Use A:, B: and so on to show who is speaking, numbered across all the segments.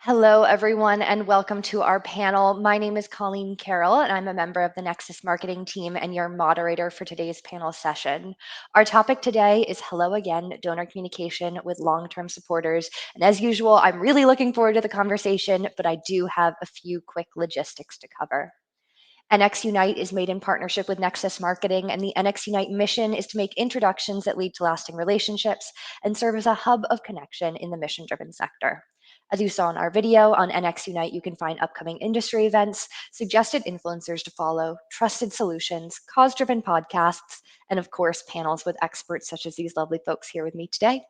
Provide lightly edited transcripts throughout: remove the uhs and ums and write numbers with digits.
A: Hello, everyone, and welcome to our panel. My name is Colleen Carroll, and I'm a member of the Nexus marketing team and your moderator for today's panel session. Our topic today is Hello Again, Donor Communication with Long-Term Supporters. And as usual, I'm really looking forward to the conversation, but I do have a few quick logistics to cover. NX Unite is made in partnership with Nexus Marketing, and the NX Unite mission is to make introductions that lead to lasting relationships and serve as a hub of connection in the mission-driven sector. As you saw in our video on NX Unite, you can find upcoming industry events, suggested influencers to follow, trusted solutions, cause-driven podcasts, and of course, panels with experts such as these lovely folks here with me today.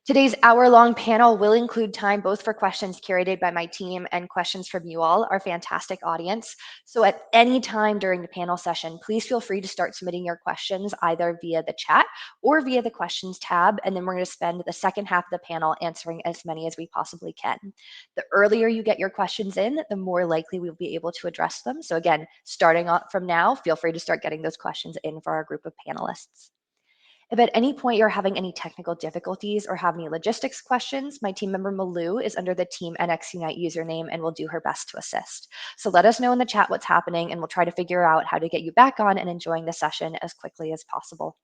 A: Today's hour-long panel will include time both for questions curated by my team and questions from you all, our fantastic audience. So at any time during the panel session, please feel free to start submitting your questions either via the chat or via the questions tab, and then we're going to spend the second half of the panel answering as many as we possibly can. The earlier you get your questions in, the more likely we'll be able to address them. So again, starting from now, feel free to start getting those questions in for our group of panelists. If at any point you're having any technical difficulties or have any logistics questions, my team member Malou is under the Team NX Unite username and will do her best to assist. So let us know in the chat what's happening and we'll try to figure out how to get you back on and enjoying the session as quickly as possible.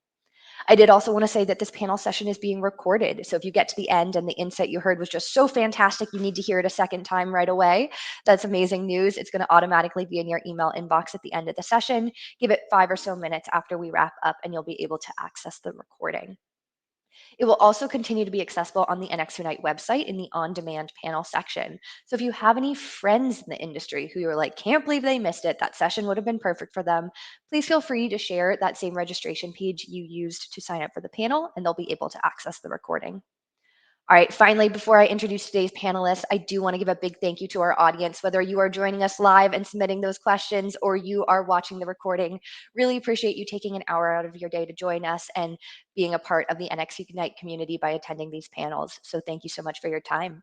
A: I did also want to say that this panel session is being recorded. So if you get to the end and the insight you heard was just so fantastic, you need to hear it a second time right away. That's amazing news. It's going to automatically be in your email inbox at the end of the session. Give it 5 or so minutes after we wrap up and you'll be able to access the recording. It will also continue to be accessible on the NX Unite website in the on-demand panel section. So if you have any friends in the industry who you're like, can't believe they missed it, that session would have been perfect for them, please feel free to share that same registration page you used to sign up for the panel, and they'll be able to access the recording. All right, finally, before I introduce today's panelists, I do want to give a big thank you to our audience, whether you are joining us live and submitting those questions or you are watching the recording. Really appreciate you taking an hour out of your day to join us and being a part of the NX Unite community by attending these panels. So thank you so much for your time.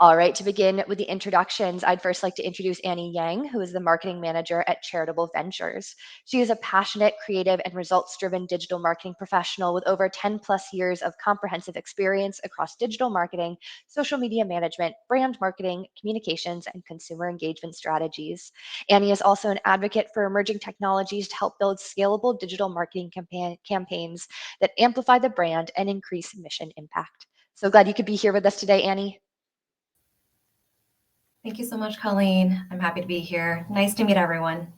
A: All right, to begin with the introductions, I'd first like to introduce Annie Yang, who is the marketing manager at Charitable Ventures. She is a passionate, creative, and results-driven digital marketing professional with over 10 plus years of comprehensive experience across digital marketing, social media management, brand marketing, communications, and consumer engagement strategies. Annie is also an advocate for emerging technologies to help build scalable digital marketing campaigns that amplify the brand and increase mission impact. So glad you could be here with us today, Annie.
B: Thank you so much, Colleen. I'm happy to be here. Nice to meet everyone.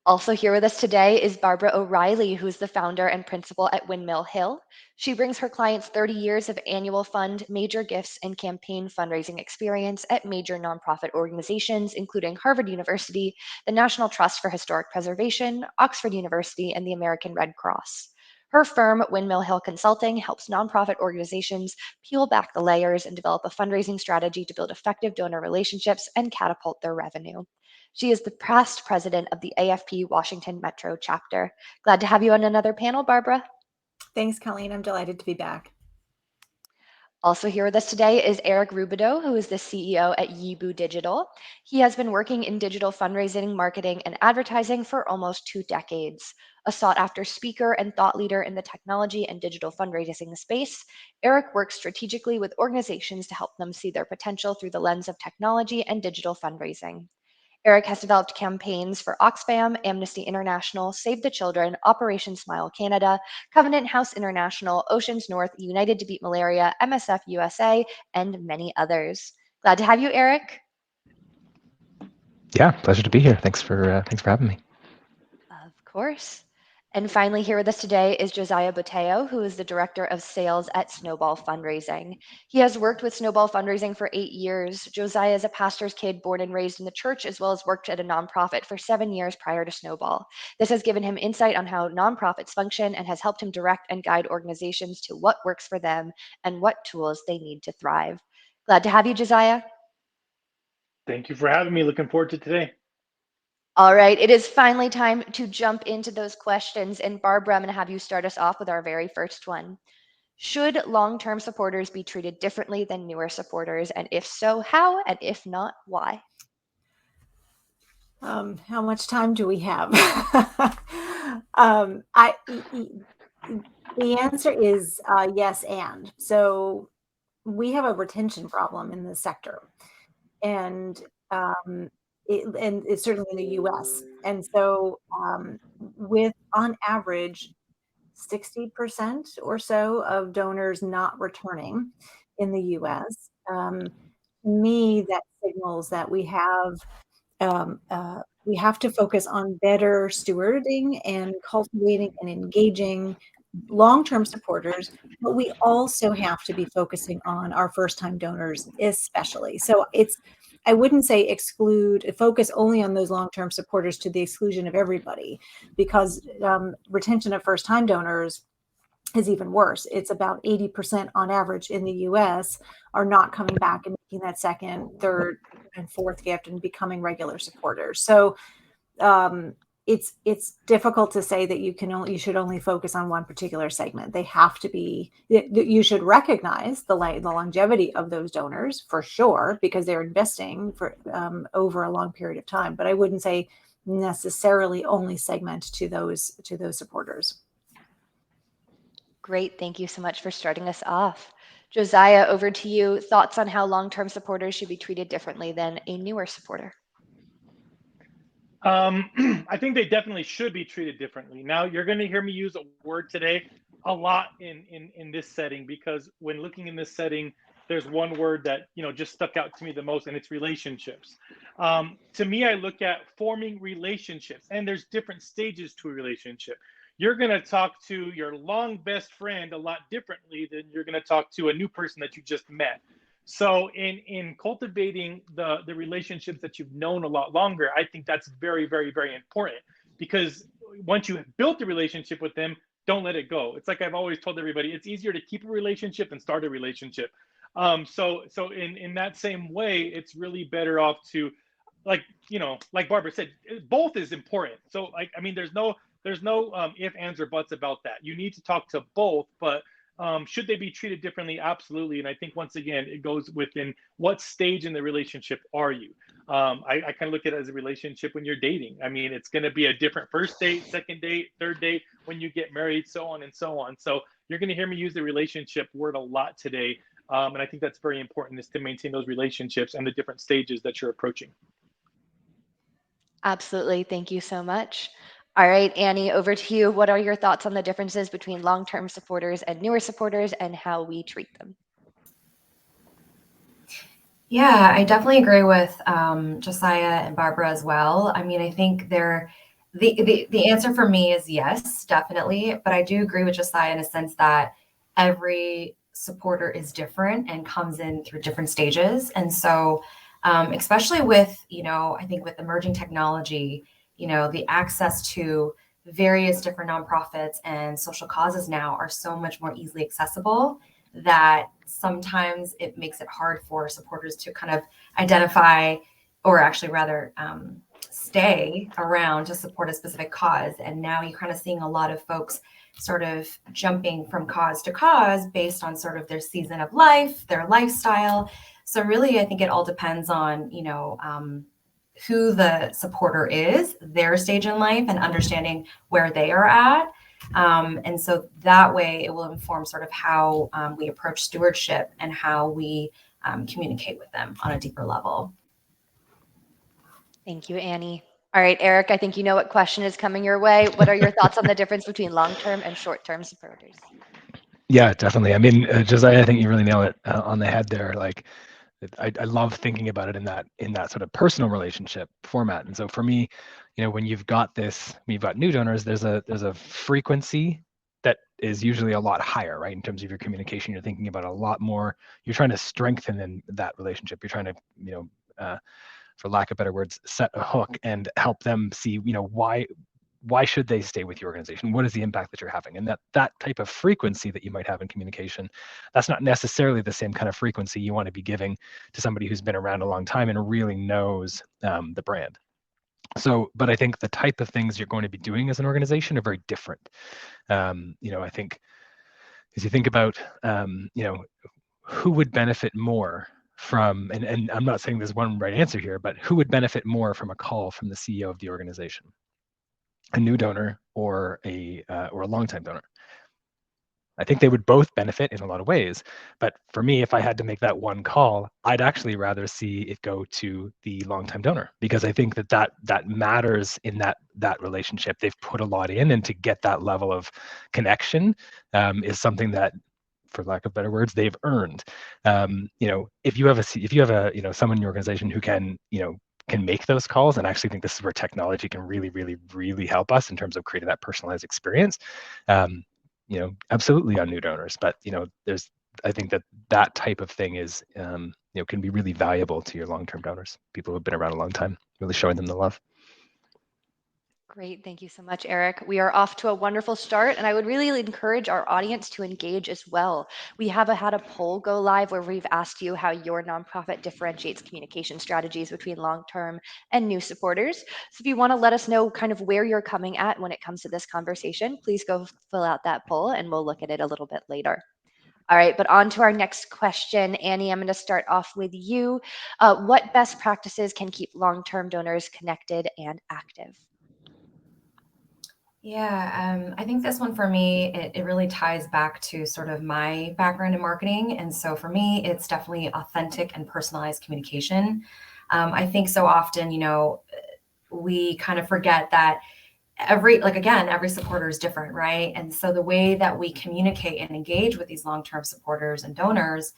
A: Also here with us today is Barbara O'Reilly, who's the founder and principal at Windmill Hill. She brings her clients 30 years of annual fund, major gifts, and campaign fundraising experience at major nonprofit organizations, including Harvard University, the National Trust for Historic Preservation, Oxford University, and the American Red Cross. Her firm, Windmill Hill Consulting, helps nonprofit organizations peel back the layers and develop a fundraising strategy to build effective donor relationships and catapult their revenue. She is the past president of the AFP Washington Metro chapter. Glad to have you on another panel, Barbara.
C: Thanks, Colleen. I'm delighted to be back.
A: Also here with us today is Eric Rubidoux, who is the CEO at Yibu Digital. He has been working in digital fundraising, marketing, and advertising for almost 2 decades. A sought-after speaker and thought leader in the technology and digital fundraising space, Eric works strategically with organizations to help them see their potential through the lens of technology and digital fundraising. Eric has developed campaigns for Oxfam, Amnesty International, Save the Children, Operation Smile Canada, Covenant House International, Oceans North, United to Beat Malaria, MSF USA, and many others. Glad to have you, Eric.
D: Yeah, pleasure to be here. Thanks for having me.
A: Of course. And finally, here with us today is Josiah Boteo, who is the Director of Sales at Snowball Fundraising. He has worked with Snowball Fundraising for 8 years. Josiah is a pastor's kid born and raised in the church, as well as worked at a nonprofit for 7 years prior to Snowball. This has given him insight on how nonprofits function and has helped him direct and guide organizations to what works for them and what tools they need to thrive. Glad to have you, Josiah.
E: Thank you for having me. Looking forward to today.
A: All right, it is finally time to jump into those questions. And Barbara, I'm going to have you start us off with our very first one. Should long-term supporters be treated differently than newer supporters? And if so, how? And if not, why?
C: How much time do we have? The answer is yes and. So we have a retention problem in the sector, and it's certainly in the U.S. And so, with on average 60% or so of donors not returning in the U.S. To me, that signals that we have to focus on better stewarding and cultivating and engaging long-term supporters, but we also have to be focusing on our first-time donors, especially. So I wouldn't say focus only on those long-term supporters to the exclusion of everybody, because retention of first-time donors is even worse. It's about 80% on average in the US are not coming back and making that second, third, and fourth gift and becoming regular supporters. So it's difficult to say that you should only focus on one particular segment. They have to be. You should recognize the longevity of those donors for sure, because they're investing for over a long period of time. But I wouldn't say necessarily only segment to those supporters.
A: Great. Thank you so much for starting us off. Josiah, over to you. Thoughts on how long-term supporters should be treated differently than a newer supporter?
E: I think they definitely should be treated differently. Now, you're going to hear me use a word today a lot in this setting, because when looking in this setting, there's one word that just stuck out to me the most, and it's relationships. To me, I look at forming relationships, and there's different stages to a relationship. You're going to talk to your long best friend a lot differently than you're going to talk to a new person that you just met. So in cultivating the relationships that you've known a lot longer, I think that's very, very, very important, because once you have built a relationship with them, don't let it go. It's like I've always told everybody, it's easier to keep a relationship than start a relationship. So in that same way, it's really better off to, like Barbara said, both is important. So there's no if, ands, or buts about that. You need to talk to both, but should they be treated differently? Absolutely. And I think, once again, it goes within what stage in the relationship are you? I kind of look at it as a relationship when you're dating. It's going to be a different first date, second date, third date, when you get married, so on and so on. So you're going to hear me use the relationship word a lot today. And I think that's very important, is to maintain those relationships and the different stages that you're approaching.
A: Absolutely. Thank you so much. All right, Annie, over to you. What are your thoughts on the differences between long-term supporters and newer supporters, and how we treat them?
B: Yeah, I definitely agree with Josiah and Barbara as well. I think the answer for me is yes, definitely. But I do agree with Josiah in a sense that every supporter is different and comes in through different stages. And so, especially with, I think with emerging technology, the access to various different nonprofits and social causes now are so much more easily accessible, that sometimes it makes it hard for supporters to kind of identify, or actually rather stay around to support a specific cause. And now you're kind of seeing a lot of folks sort of jumping from cause to cause based on sort of their season of life, their lifestyle. So really, I think it all depends on, who the supporter is, their stage in life, and understanding where they are at. And so that way it will inform sort of how we approach stewardship and how we communicate with them on a deeper level.
A: Thank you, Annie. All right, Eric, I think you know what question is coming your way. What are your thoughts on the difference between long-term and short-term supporters?
D: Yeah, definitely. Josiah, I think you really nail it on the head there. Like, I love thinking about it in that sort of personal relationship format. And so for me, when you've got new donors, there's a frequency that is usually a lot higher, right? In terms of your communication, you're thinking about a lot more. You're trying to strengthen that relationship. You're trying to, for lack of better words, set a hook and help them see, why should they stay with your organization? What is the impact that you're having? And that type of frequency that you might have in communication, that's not necessarily the same kind of frequency you want to be giving to somebody who's been around a long time and really knows the brand. So, but I think the type of things you're going to be doing as an organization are very different. I think as you think about, who would benefit more from, and I'm not saying there's one right answer here, but who would benefit more from a call from the CEO of the organization? A new donor or a long-time donor? I think they would both benefit in a lot of ways. But for me, if I had to make that one call, I'd actually rather see it go to the long-time donor, because I think that matters in that relationship. They've put a lot in, and to get that level of connection is something that, for lack of better words, they've earned. If you have someone in your organization who can make those calls, and I actually think this is where technology can really, really, really help us in terms of creating that personalized experience. Absolutely on new donors, but I think that type of thing is can be really valuable to your long-term donors, people who have been around a long time, really showing them the love.
A: Great. Thank you so much, Eric. We are off to a wonderful start, and I would really encourage our audience to engage as well. We have had a poll go live where we've asked you how your nonprofit differentiates communication strategies between long-term and new supporters. So if you want to let us know kind of where you're coming at when it comes to this conversation, please go fill out that poll and we'll look at it a little bit later. All right, but on to our next question. Annie, I'm going to start off with you. What best practices can keep long-term donors connected and active?
B: Yeah, I think this one for me, it really ties back to sort of my background in marketing. And so for me, it's definitely authentic and personalized communication. I think so often, we kind of forget that every supporter is different, right? And so the way that we communicate and engage with these long-term supporters and donors,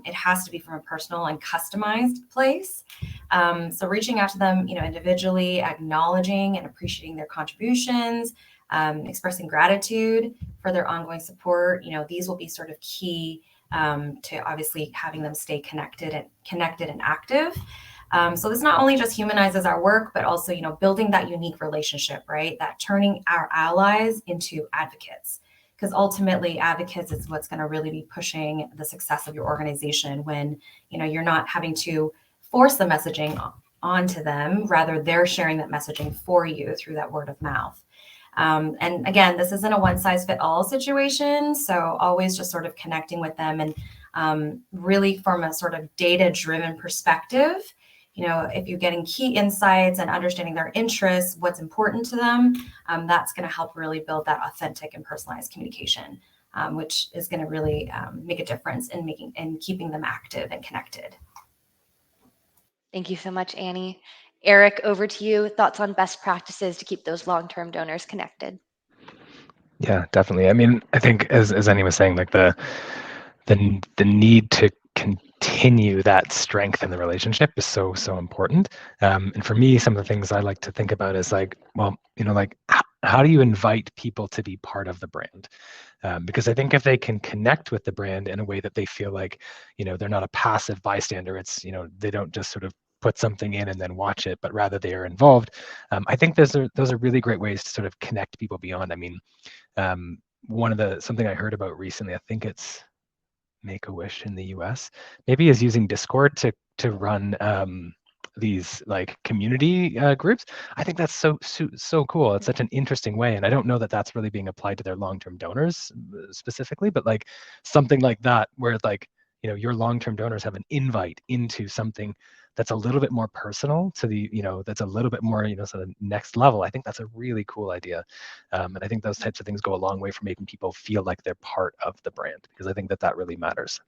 B: it has to be from a personal and customized place. So reaching out to them, individually, acknowledging and appreciating their contributions, expressing gratitude for their ongoing support. These will be sort of key to obviously having them stay connected and active. So this not only just humanizes our work, but also, building that unique relationship, right? That turning our allies into advocates, because ultimately advocates is what's going to really be pushing the success of your organization when, you're not having to force the messaging onto them, rather they're sharing that messaging for you through that word of mouth. And again, this isn't a one size fit all situation. So always just sort of connecting with them and really from a sort of data driven perspective. If you're getting key insights and understanding their interests, what's important to them, that's going to help really build that authentic and personalized communication, which is going to really make a difference in keeping them active and connected.
A: Thank you so much, Annie. Eric, over to you. Thoughts on best practices to keep those long-term donors connected?
D: Yeah, definitely. I mean, I think as Annie was saying, like the need to continue that strength in the relationship is so important. And for me, some of the things I like to think about is like, well, like how do you invite people to be part of the brand? Because I think if they can connect with the brand in a way that they feel like, they're not a passive bystander, it's, they don't just sort of put something in and then watch it, but rather they are involved. I think those are really great ways to sort of connect people beyond. I mean, something I heard about recently, I think it's Make-A-Wish in the US, maybe, is using Discord to run these like community groups. I think that's so cool. It's such an interesting way, and I don't know that that's really being applied to their long-term donors specifically, but like something like that, where like your long-term donors have an invite into something that's a little bit more personal to the that's a little bit more sort of next level. I think that's a really cool idea, and I think those types of things go a long way for making people feel like they're part of the brand, because I think that really matters.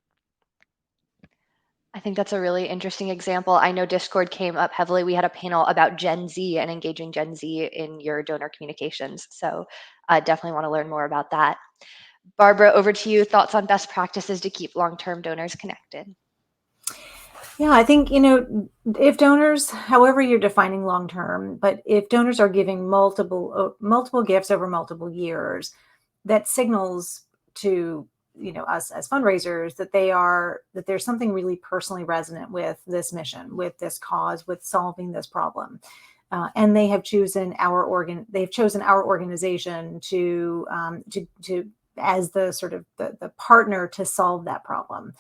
A: I think that's a really interesting example. I know Discord came up heavily. We had a panel about Gen Z and engaging Gen Z in your donor communications. So definitely want to learn more about that. Barbara, over to you. Thoughts on best practices to keep long-term donors connected?
C: Yeah, I think, if donors, however you're defining long term, but if donors are giving multiple gifts over multiple years, that signals to us as fundraisers that that there's something really personally resonant with this mission, with this cause, with solving this problem. And they have chosen our organization to as the sort of the partner to solve that problem.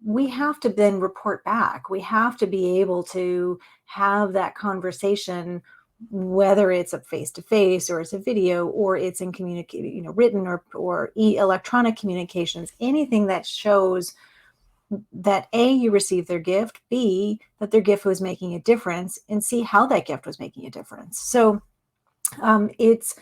C: We have to then report back. We have to be able to have that conversation, whether it's a face-to-face or it's a video or it's in written or electronic communications, anything that shows that A, you received their gift, B, that their gift was making a difference, and C, how that gift was making a difference. So it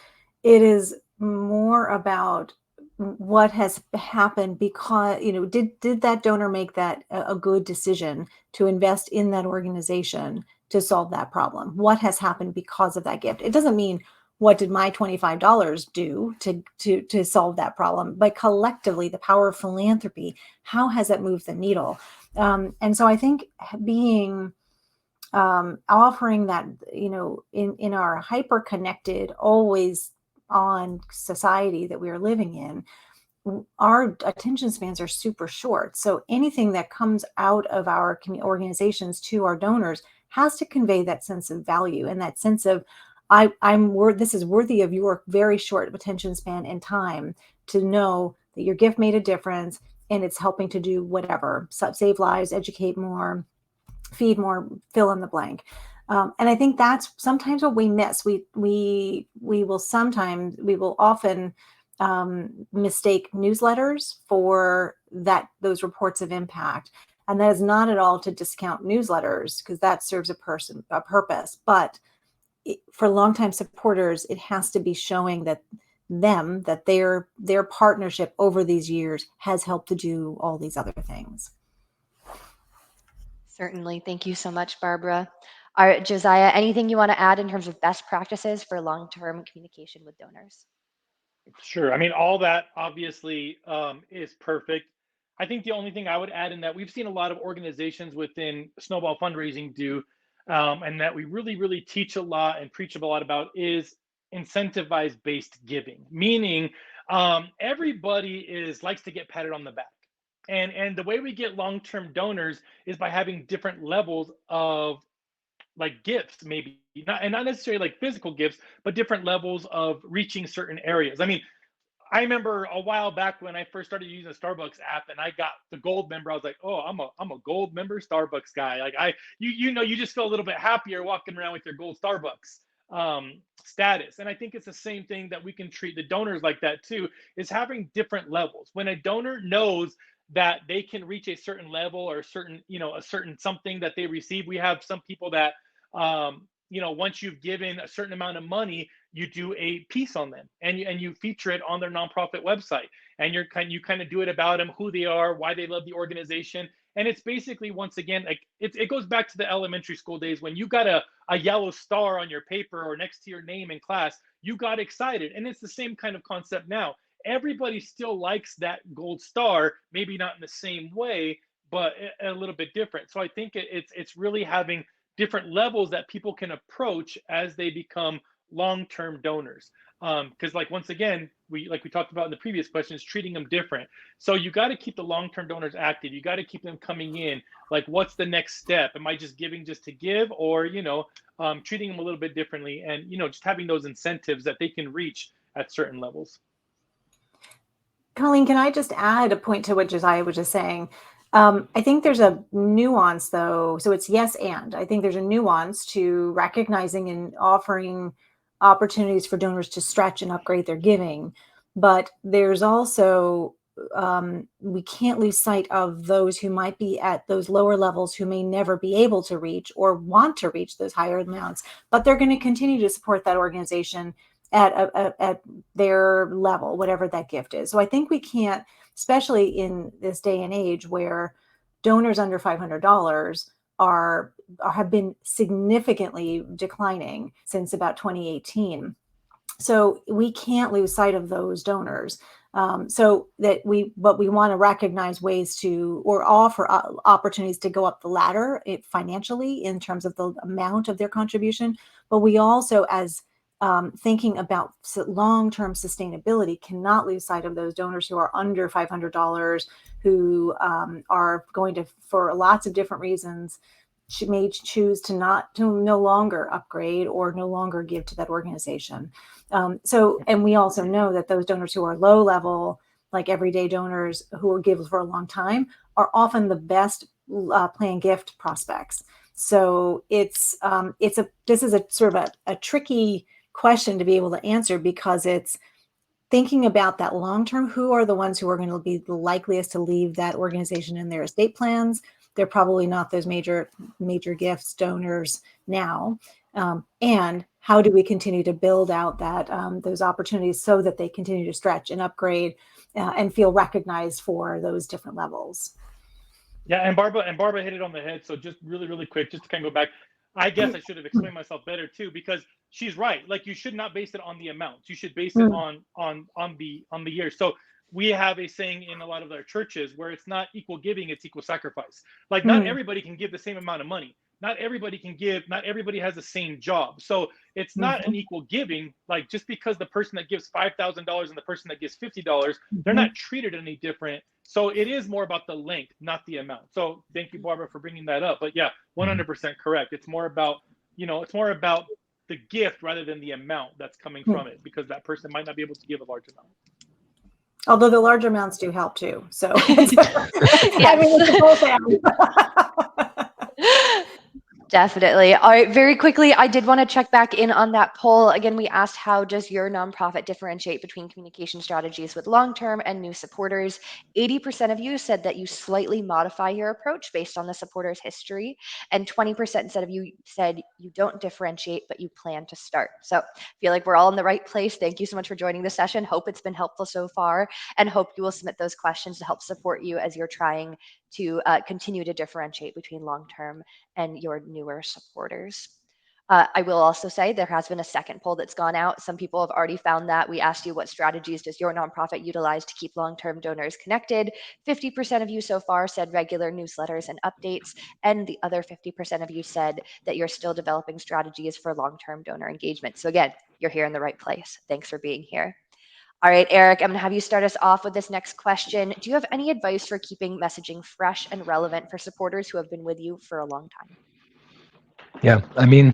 C: is more about what has happened because, did that donor make that a good decision to invest in that organization to solve that problem? What has happened because of that gift? It doesn't mean what did my $25 do to solve that problem, but collectively, the power of philanthropy, how has that moved the needle? And so I think being offering that, in our hyper connected, always on society that we are living in, our attention spans are super short. So anything that comes out of our organizations to our donors has to convey that sense of value and that sense of, this is worthy of your very short attention span and time to know that your gift made a difference and it's helping to do whatever, save lives, educate more, feed more, fill in the blank. And I think that's sometimes what we miss. We will often mistake newsletters for those reports of impact. And that is not at all to discount newsletters, because that serves a purpose. But for longtime supporters, it has to be showing that their partnership over these years has helped to do all these other things.
A: Certainly. Thank you so much, Barbara. Josiah, anything you want to add in terms of best practices for long-term communication with donors?
E: Sure. I mean, all that obviously is perfect. I think the only thing I would add in that we've seen a lot of organizations within snowball fundraising do, and that we really, really teach a lot and preach a lot about is incentivized based giving, meaning everybody likes to get patted on the back. And the way we get long-term donors is by having different levels of like gifts, maybe not necessarily like physical gifts, but different levels of reaching certain areas. I mean, I remember a while back when I first started using the Starbucks app and I got the gold member. I was like, oh, I'm a gold member Starbucks guy. Like you just feel a little bit happier walking around with your gold Starbucks status. And I think it's the same thing that we can treat the donors like that too, is having different levels. When a donor knows that they can reach a certain level or a certain something that they receive. We have some people that once you've given a certain amount of money, you do a piece on them and you feature it on their nonprofit website, and you kind of do it about them, who they are, why they love the organization. And it's basically, once again, like it goes back to the elementary school days when you got a yellow star on your paper or next to your name in class, you got excited. And it's the same kind of concept now. Everybody still likes that gold star, maybe not in the same way, but a little bit different. So I think it's really having different levels that people can approach as they become long-term donors. Because like once again, we talked about in the previous questions, treating them different. So you got to keep the long-term donors active. You got to keep them coming in. Like, what's the next step? Am I just giving just to give, or treating them a little bit differently, and just having those incentives that they can reach at certain levels.
C: Colleen, can I just add a point to what Josiah was just saying? I think there's a nuance, though. So it's yes, and I think there's a nuance to recognizing and offering opportunities for donors to stretch and upgrade their giving. But there's also, we can't lose sight of those who might be at those lower levels who may never be able to reach or want to reach those higher amounts, but they're going to continue to support that organization at their level, whatever that gift is. So I think we can't, especially in this day and age where donors under $500 have been significantly declining since about 2018. So we can't lose sight of those donors. But we want to recognize ways to, or offer opportunities to go up the ladder financially in terms of the amount of their contribution. But we also, as thinking about long-term sustainability, cannot lose sight of those donors who are under $500, who are going to, for lots of different reasons, may choose to no longer upgrade or no longer give to that organization. And we also know that those donors who are low level, like everyday donors who will give for a long time, are often the best plan gift prospects. So this is a sort of a tricky question to be able to answer, because it's thinking about that long term. Who are the ones who are going to be the likeliest to leave that organization in their estate plans? They're probably not those major gifts donors now. And how do we continue to build out that those opportunities so that they continue to stretch and upgrade and feel recognized for those different levels.
E: Yeah, and Barbara hit it on the head. So just really quick, just to kind of go back, I guess I should have explained myself better too, because she's right. Like, you should not base it on the amounts. You should base it on the year. So we have a saying in a lot of our churches where it's not equal giving, it's equal sacrifice. Like, not everybody can give the same amount of money. Not everybody can give. Not everybody has the same job. So it's not an equal giving. Like, just because the person that gives $5,000 and the person that gives $50, they're not treated any different. So it is more about the length, not the amount. So thank you, Barbara, for bringing that up. But yeah, 100% correct. It's more about, it's more about the gift rather than the amount that's coming from it, because that person might not be able to give a large amount.
C: Although the large amounts do help too. So it's both ends.
A: Definitely. All right, very quickly, I did want to check back in on that poll. Again, we asked, how does your nonprofit differentiate between communication strategies with long-term and new supporters? 80% of you said that you slightly modify your approach based on the supporter's history, and 20% of you said you don't differentiate, but you plan to start. So I feel like we're all in the right place. Thank you so much for joining the session. Hope it's been helpful so far, and hope you will submit those questions to help support you as you're trying to continue to differentiate between long-term and your newer supporters. I will also say there has been a second poll that's gone out. Some people have already found that. We asked you, what strategies does your nonprofit utilize to keep long-term donors connected? 50% of you so far said regular newsletters and updates, and the other 50% of you said that you're still developing strategies for long-term donor engagement. So again, you're here in the right place. Thanks for being here. All right, Eric, I'm going to have you start us off with this next question. Do you have any advice for keeping messaging fresh and relevant for supporters who have been with you for a long time?
D: Yeah, I mean,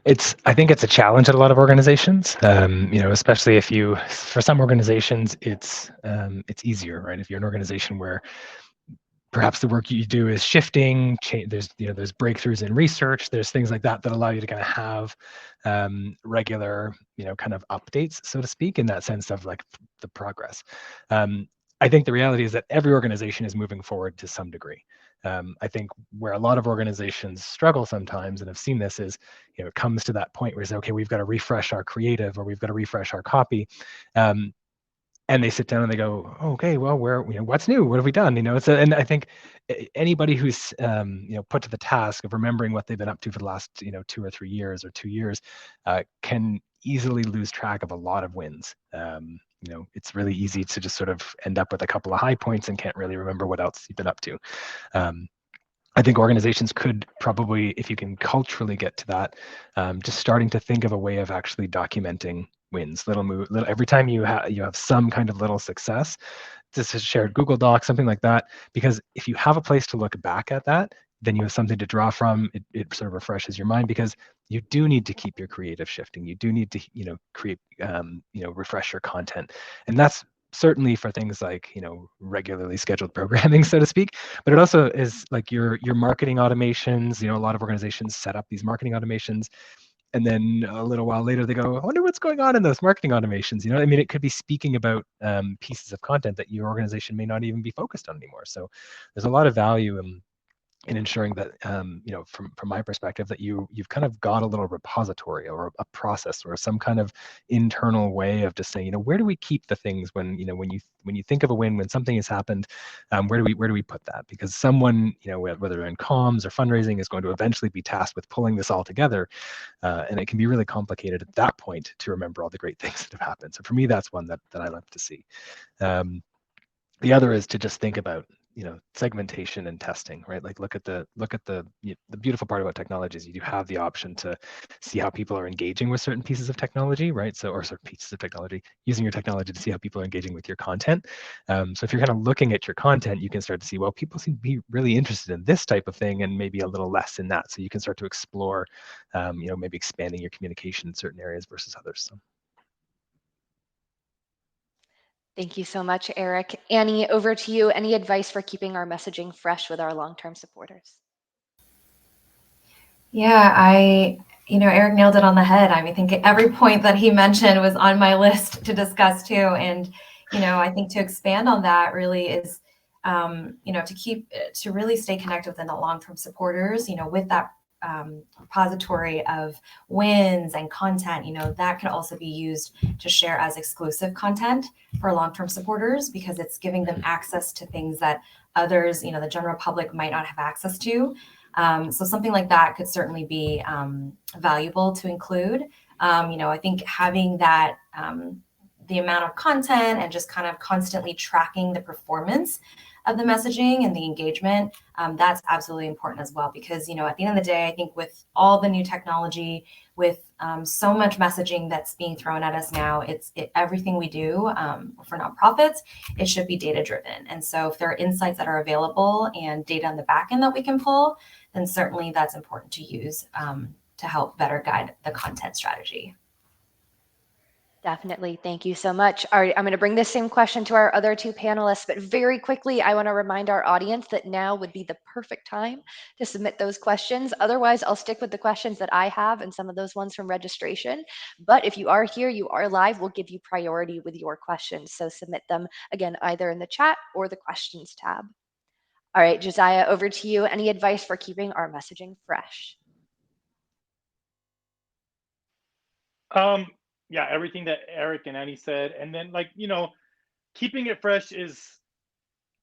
D: I think it's a challenge at a lot of organizations. Especially for some organizations, it's easier, right? If you're an organization where perhaps the work you do is shifting, there's breakthroughs in research, there's things like that allow you to kind of have regular, kind of updates, so to speak, in that sense of like the progress. I think the reality is that every organization is moving forward to some degree. I think where a lot of organizations struggle sometimes, and I've seen this, is it comes to that point where you say, okay, we've got to refresh our creative, or we've got to refresh our copy. And they sit down and they go, oh, okay, well, what's new? What have we done? And I think anybody who's put to the task of remembering what they've been up to for the last 2 or 3 years or 2 years can easily lose track of a lot of wins. It's really easy to just sort of end up with a couple of high points and can't really remember what else you've been up to. I think organizations could probably, if you can culturally get to that, just starting to think of a way of actually documenting wins, every time you have some kind of little success, just a shared Google Doc, something like that. Because if you have a place to look back at that, then you have something to draw from. It sort of refreshes your mind, because you do need to keep your creative shifting. You do need to create refresh your content, and that's certainly for things like regularly scheduled programming, so to speak. But it also is like your marketing automations. A lot of organizations set up these marketing automations, and then a little while later they go, I wonder what's going on in those marketing automations. It could be speaking about pieces of content that your organization may not even be focused on anymore. So there's a lot of value in ensuring that, from my perspective, that you've kind of got a little repository or a process or some kind of internal way of just saying, where do we keep the things when you think of a win, when something has happened, where do we put that? Because someone, whether in comms or fundraising, is going to eventually be tasked with pulling this all together, and it can be really complicated at that point to remember all the great things that have happened. So for me, that's one that I love to see. The other is to just think about segmentation and testing, right? Like look at the beautiful part about technology is you do have the option to see how people are engaging with certain pieces of technology, right? Or certain pieces of technology, using your technology to see how people are engaging with your content. So if you're kind of looking at your content, you can start to see, well, people seem to be really interested in this type of thing and maybe a little less in that. So you can start to explore, maybe expanding your communication in certain areas versus others. So.
A: Thank you so much, Eric. Annie, over to you. Any advice for keeping our messaging fresh with our long-term supporters?
B: Yeah, Eric nailed it on the head. I think every point that he mentioned was on my list to discuss too. And, I think to expand on that really is, to really stay connected within the long-term supporters, with that repository of wins and content, that could also be used to share as exclusive content for long-term supporters, because it's giving them access to things that others, the general public might not have access to. So something like that could certainly be valuable to include. I think having that, the amount of content and just kind of constantly tracking the performance of the messaging and the engagement, that's absolutely important as well. Because, at the end of the day, I think with all the new technology, with so much messaging that's being thrown at us now, everything we do for nonprofits, it should be data driven. And so if there are insights that are available and data on the back end that we can pull, then certainly that's important to use to help better guide the content strategy.
A: Definitely. Thank you so much. All right, I'm going to bring this same question to our other two panelists, but very quickly, I want to remind our audience that now would be the perfect time to submit those questions. Otherwise, I'll stick with the questions that I have and some of those ones from registration. But if you are here, you are live, we'll give you priority with your questions. So submit them again, either in the chat or the questions tab. All right, Josiah, over to you. Any advice for keeping our messaging fresh?
E: Yeah, everything that Eric and Annie said, and then keeping it fresh is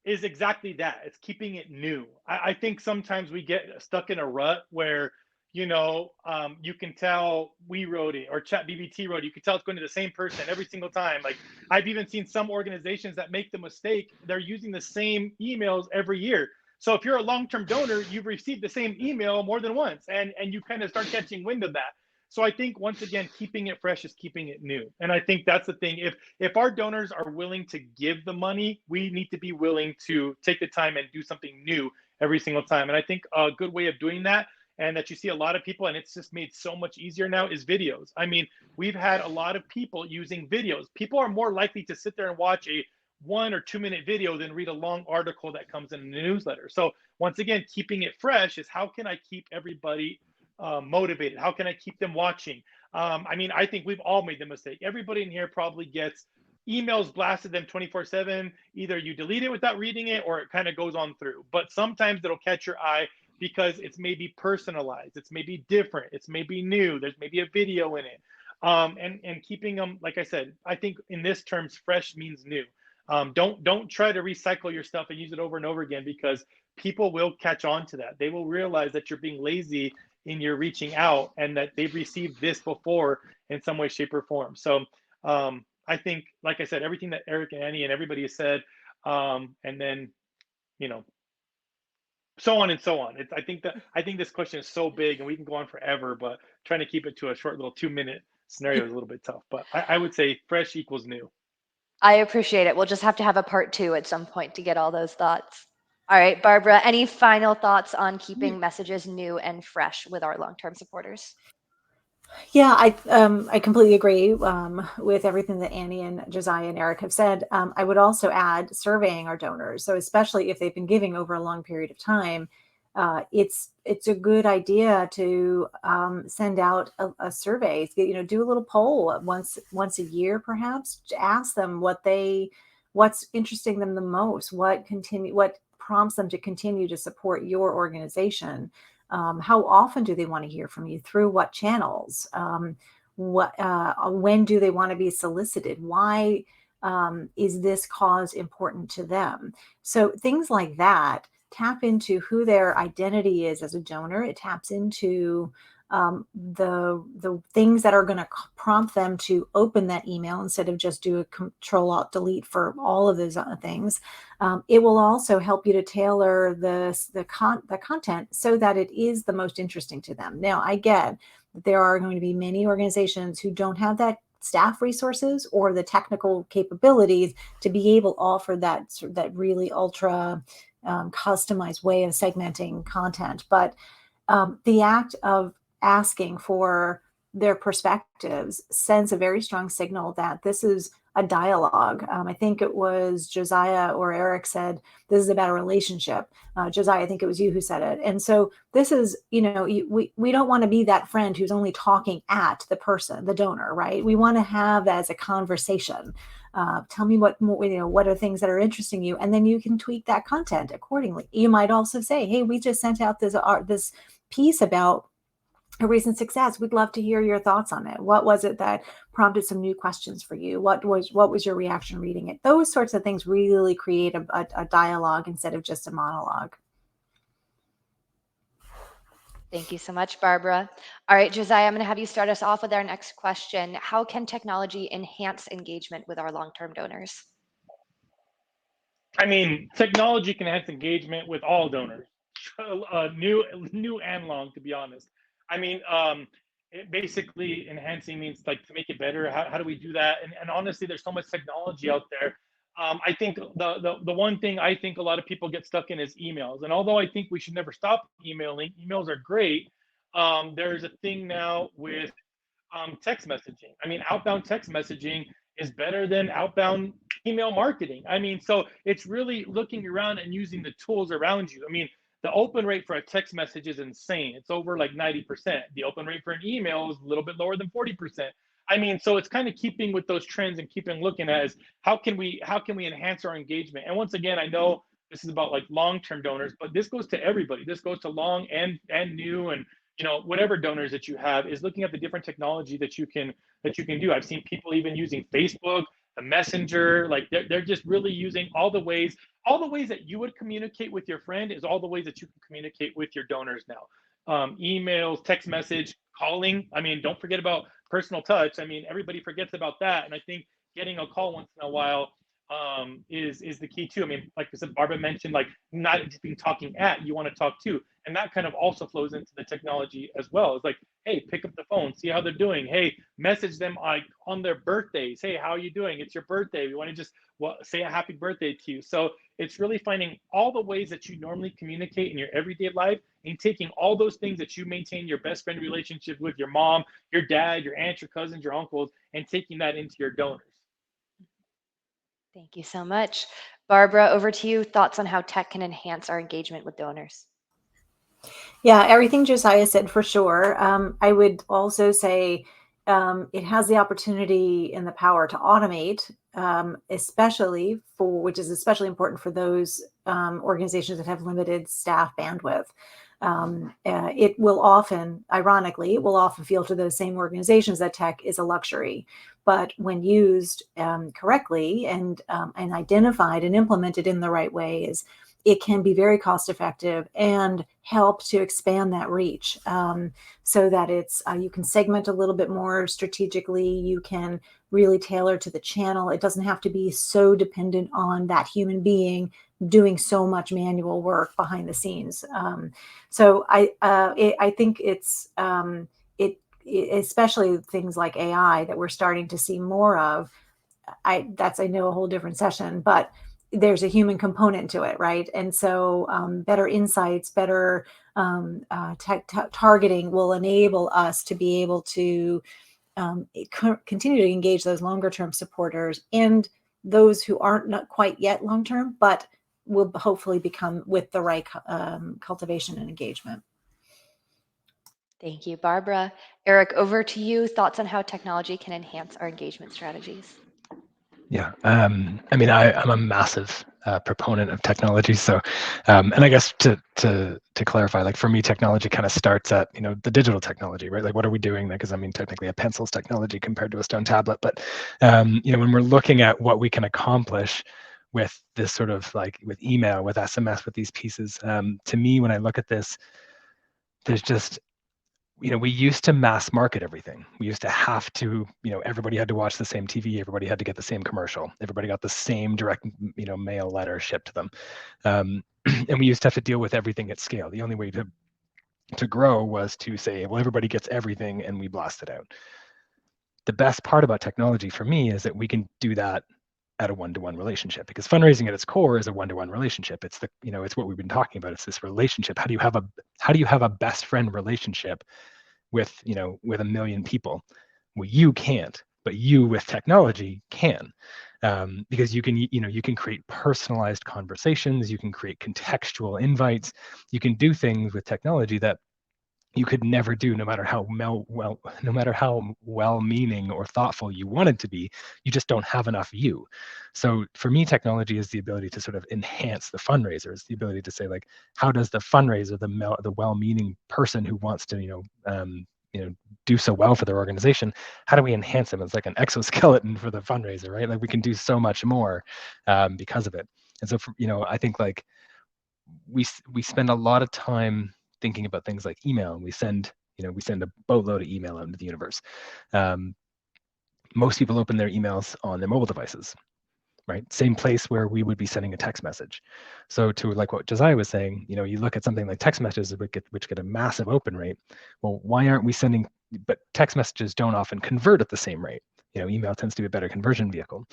E: exactly that. It's keeping it new. I think sometimes we get stuck in a rut where you can tell we wrote it or ChatGPT wrote it. You can tell it's going to the same person every single time. Like, I've even seen some organizations that make the mistake, they're using the same emails every year. So if you're a long-term donor, you've received the same email more than once, and you kind of start catching wind of that. So I think, once again, keeping it fresh is keeping it new. And I think that's the thing. If our donors are willing to give the money, we need to be willing to take the time and do something new every single time. And I think a good way of doing that, and that you see a lot of people, and it's just made so much easier now, is videos. I mean, we've had a lot of people using videos. People are more likely to sit there and watch a 1 or 2 minute video than read a long article that comes in the newsletter. So once again, keeping it fresh is, how can I keep everybody motivated? How can I keep them watching? I mean, I think we've all made the mistake. Everybody in here probably gets emails blasted them 24/7. Either you delete it without reading it, or it kind of goes on through. But sometimes it'll catch your eye because it's maybe personalized, it's maybe different, it's maybe new, there's maybe a video in it. And keeping them, like I said, I think in this terms, fresh means new. Don't try to recycle your stuff and use it over and over again, because people will catch on to that. They will realize that you're being lazy in your reaching out, and that they've received this before in some way, shape, or form. So I think, like I said, everything that Eric and Annie and everybody has said, and then so on and so on. I think this question is so big, and we can go on forever, but trying to keep it to a short little 2-minute scenario is a little bit tough. But I would say fresh equals new.
A: I appreciate it. We'll just have to have a part 2 at some point to get all those thoughts. All right, Barbara, any final thoughts on keeping messages new and fresh with our long-term supporters?
C: Yeah, I completely agree with everything that Annie and Josiah and Eric have said. I would also add surveying our donors. So especially if they've been giving over a long period of time, it's a good idea to send out a survey. Do a little poll once a year, perhaps, to ask them what's interesting them the most, what prompts them to continue to support your organization. How often do they want to hear from you? Through what channels? When do they want to be solicited? Why is this cause important to them? So things like that tap into who their identity is as a donor. It taps into the things that are going to prompt them to open that email instead of just do a Control-Alt-Delete for all of those other things. It will also help you to tailor the content so that it is the most interesting to them. Now, I get that there are going to be many organizations who don't have that staff resources or the technical capabilities to be able to offer that really ultra customized way of segmenting content. But the act of asking for their perspectives sends a very strong signal that this is a dialogue. I think it was Josiah or Eric said, this is about a relationship. Josiah, I think it was you who said it. And so this is, we don't want to be that friend who's only talking at the person, the donor, right? We want to have that as a conversation. Tell me what are things that are interesting you, and then you can tweak that content accordingly. You might also say, hey, we just sent out this piece about a recent success. We'd love to hear your thoughts on it. What was it that prompted some new questions for you? What was your reaction reading it? Those sorts of things really create a dialogue instead of just a monologue.
A: Thank you so much, Barbara. All right, Josiah, I'm going to have you start us off with our next question. How can technology enhance engagement with our long-term donors?
E: I mean, technology can enhance engagement with all donors, new and long, to be honest. I mean, it basically enhancing means like to make it better. How do we do that? And honestly, there's so much technology out there. I think the one thing I think a lot of people get stuck in is emails. And although I think we should never stop emailing, emails are great. There's a thing now with text messaging. I mean, outbound text messaging is better than outbound email marketing. I mean, so it's really looking around and using the tools around you. I mean, the open rate for a text message is insane. It's over like 90%. The open rate for an email is a little bit lower than 40%. I mean, so it's kind of keeping with those trends and keeping looking at is how can we enhance our engagement? And once again, I know this is about like long-term donors, but this goes to everybody. This goes to long and new and whatever donors that you have, is looking at the different technology that you can do. I've seen people even using Facebook, the messenger, like they're just really using all the ways that you would communicate with your friend is all the ways that you can communicate with your donors now. Emails, text message, calling. I mean, don't forget about personal touch. I mean, everybody forgets about that, and I think getting a call once in a while is the key too. I mean, like I said, Barbara mentioned, like not just being talking at, you want to talk to, and that kind of also flows into the technology as well. It's like, hey, pick up the phone, see how they're doing. Hey, message them like on their birthdays. Hey, how are you doing? It's your birthday. We want to just say a happy birthday to you. So it's really finding all the ways that you normally communicate in your everyday life and taking all those things that you maintain your best friend relationship with your mom, your dad, your aunt, your cousins, your uncles, and taking that into your donors.
A: Thank you so much. Barbara, over to you. Thoughts on how tech can enhance our engagement with donors?
C: Yeah, everything Josiah said for sure. I would also say it has the opportunity and the power to automate, which is especially important for those organizations that have limited staff bandwidth. It will often feel to those same organizations that tech is a luxury. But when used correctly and identified and implemented in the right ways, it can be very cost effective and help to expand that reach so that you can segment a little bit more strategically. You can really tailor to the channel. It doesn't have to be so dependent on that human being doing so much manual work behind the scenes. So I think it's especially things like AI that we're starting to see more of. I know a whole different session, but there's a human component to it, right? And so better insights, better targeting will enable us to be able to continue to engage those longer term supporters and those who aren't not quite yet long term, but will hopefully become with the right cultivation and engagement.
A: Thank you, Barbara. Eric, over to you. Thoughts on how technology can enhance our engagement strategies?
D: Yeah, I mean, I'm a massive proponent of technology. So, and I guess to clarify, like for me, technology kind of starts at the digital technology, right? Like, what are we doing? Because I mean, technically, a pencil's technology compared to a stone tablet. But when we're looking at what we can accomplish with this sort of like with email, with SMS, with these pieces, to me, when I look at this, there's just we used to mass market everything. We used to have to, everybody had to watch the same TV. Everybody had to get the same commercial. Everybody got the same direct, mail letter shipped to them. And we used to have to deal with everything at scale. The only way to grow was to say, well, everybody gets everything and we blast it out. The best part about technology for me is that we can do that at a one-to-one relationship, because fundraising at its core is a one-to-one relationship. It's it's what we've been talking about. It's this relationship. How do you have a best friend relationship with with a million people? Well, you can't. but you with technology can. Because you can create personalized conversations, you can create contextual invites, you can do things with technology that you could never do, no matter how well-meaning or thoughtful you want it to be. You just don't have enough you. So for me, technology is the ability to sort of enhance the fundraisers, the ability to say, like, how does the fundraiser, the well-meaning person who wants to do so well for their organization, how do we enhance them? It's like an exoskeleton for the fundraiser, right? Like, we can do so much more because of it. And so I think, like, we spend a lot of time thinking about things like email, and we send a boatload of email out into the universe. Most people open their emails on their mobile devices, right? Same place where we would be sending a text message. So to, like what Josiah was saying, you look at something like text messages which get a massive open rate. Well, why aren't we sending? But text messages don't often convert at the same rate. Email tends to be a better conversion vehicle.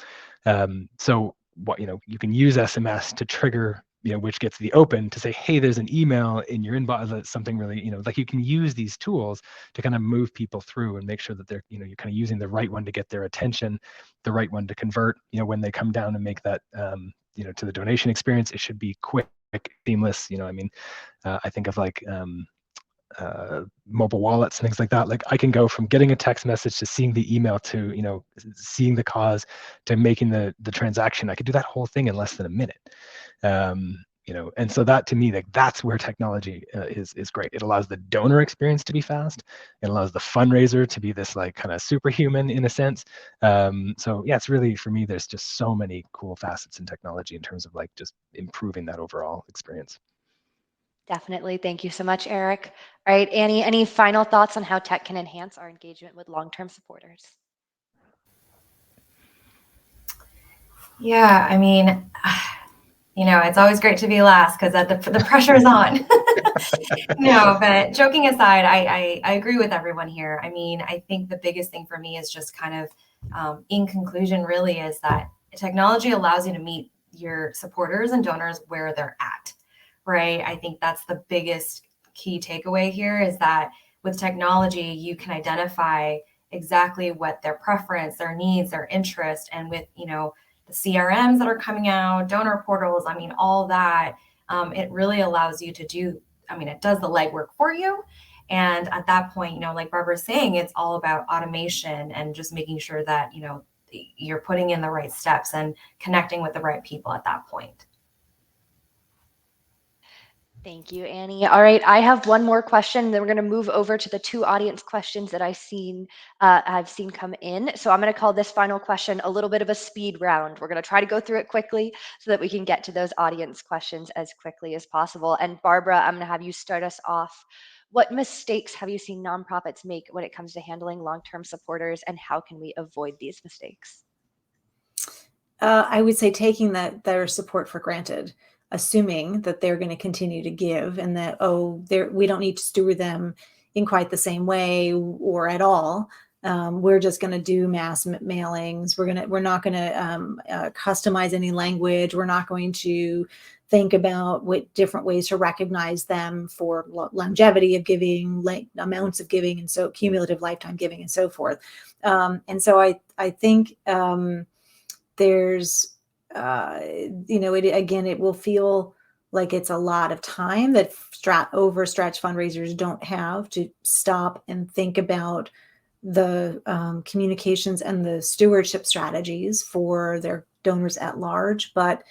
D: So what you can use SMS to trigger, which gets the open, to say, hey, there's an email in your inbox that's something really, like, you can use these tools to kind of move people through and make sure that they're, you're kind of using the right one to get their attention, the right one to convert. When they come down and make that, to the donation experience, it should be quick, seamless. I think of, like, mobile wallets and things like that. Like, I can go from getting a text message to seeing the email to seeing the cause to making the transaction. I could do that whole thing in less than a minute. And so that, to me, like, that's where technology is great. It allows the donor experience to be fast. It allows the fundraiser to be this, like, kind of superhuman in a sense. So yeah, it's really, for me, there's just so many cool facets in technology in terms of, like, just improving that overall experience.
A: Definitely. Thank you so much, Eric. All right, Annie, any final thoughts on how tech can enhance our engagement with long-term supporters?
B: Yeah, I mean, it's always great to be last because the pressure's on. No, but joking aside, I agree with everyone here. I mean, I think the biggest thing for me is just kind of, in conclusion, really, is that technology allows you to meet your supporters and donors where they're at, right? I think that's the biggest key takeaway here, is that with technology, you can identify exactly what their preference, their needs, their interest, and with, the CRMs that are coming out, donor portals, I mean, all that, it really allows you to do, it does the legwork for you. And at that point, like Barbara's saying, it's all about automation and just making sure that, you're putting in the right steps and connecting with the right people at that point.
A: Thank you, Annie. All right, I have one more question, then we're going to move over to the two audience questions that I've seen come in. So I'm going to call this final question a little bit of a speed round. We're going to try to go through it quickly so that we can get to those audience questions as quickly as possible. And Barbara, I'm going to have you start us off. What mistakes have you seen nonprofits make when it comes to handling long-term supporters, and how can we avoid these mistakes?
C: I would say taking their support for granted, assuming that they're going to continue to give, and that, we don't need to steward them in quite the same way or at all. We're just going to do mass mailings. We're not going to customize any language. We're not going to think about what different ways to recognize them for longevity of giving, amounts of giving, and so cumulative lifetime giving, and so forth. And so I think there's, it will feel like it's a lot of time that overstretched fundraisers don't have to stop and think about the communications and the stewardship strategies for their donors at large. But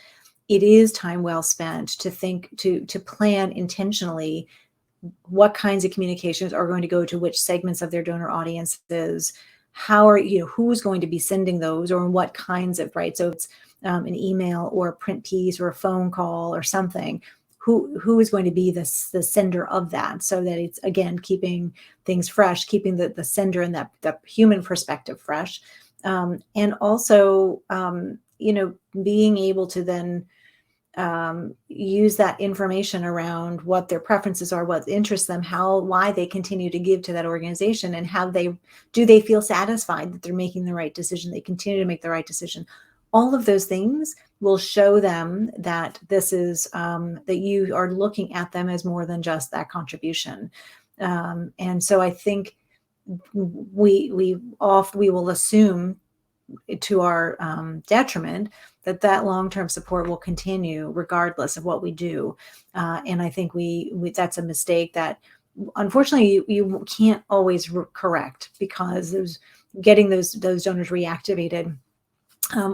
C: it is time well spent to plan intentionally what kinds of communications are going to go to which segments of their donor audiences. Who's going to be sending those, or in what kinds of, right? So it's an email or a print piece or a phone call or something. Who is going to be the sender of that, so that it's, again, keeping things fresh, keeping the sender and the human perspective fresh, and also being able to then use that information around what their preferences are, what interests them, why they continue to give to that organization, and do they feel satisfied that they're making the right decision, they continue to make the right decision. All of those things will show them that this is that you are looking at them as more than just that contribution. And so I think we will assume to our detriment that long-term support will continue regardless of what we do. And I think we that's a mistake that unfortunately you can't always correct, because getting those donors reactivated,